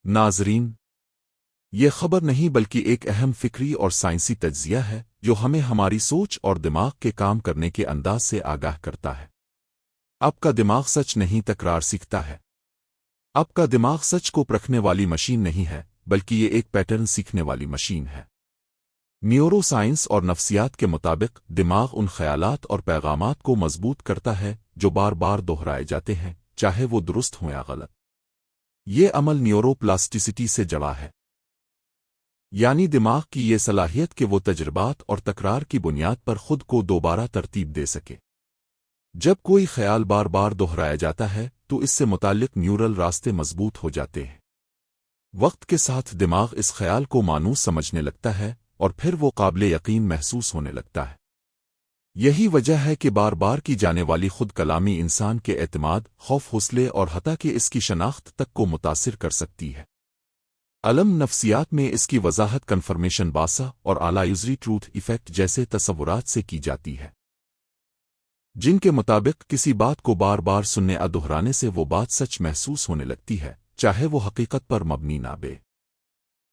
ناظرین، یہ خبر نہیں بلکہ ایک اہم فکری اور سائنسی تجزیہ ہے جو ہمیں ہماری سوچ اور دماغ کے کام کرنے کے انداز سے آگاہ کرتا ہے۔ آپ کا دماغ سچ نہیں تکرار سیکھتا ہے۔ آپ کا دماغ سچ کو پرکھنے والی مشین نہیں ہے، بلکہ یہ ایک پیٹرن سیکھنے والی مشین ہے۔ نیورو سائنس اور نفسیات کے مطابق دماغ ان خیالات اور پیغامات کو مضبوط کرتا ہے جو بار بار دہرائے جاتے ہیں، چاہے وہ درست ہوں یا غلط۔ یہ عمل نیورو پلاسٹیسٹی سے جڑا ہے، یعنی دماغ کی یہ صلاحیت کہ وہ تجربات اور تکرار کی بنیاد پر خود کو دوبارہ ترتیب دے سکے۔ جب کوئی خیال بار بار دہرایا جاتا ہے تو اس سے متعلق نیورل راستے مضبوط ہو جاتے ہیں۔ وقت کے ساتھ دماغ اس خیال کو مانوس سمجھنے لگتا ہے اور پھر وہ قابل یقین محسوس ہونے لگتا ہے۔ یہی وجہ ہے کہ بار بار کی جانے والی خود کلامی انسان کے اعتماد، خوف، حوصلے اور حتیٰ کہ اس کی شناخت تک کو متاثر کر سکتی ہے۔ علم نفسیات میں اس کی وضاحت کنفرمیشن باسا اور اعلیٰ یوزری ٹروتھ ایفیکٹ جیسے تصورات سے کی جاتی ہے، جن کے مطابق کسی بات کو بار بار سننے یا دہرانے سے وہ بات سچ محسوس ہونے لگتی ہے، چاہے وہ حقیقت پر مبنی نہ بے۔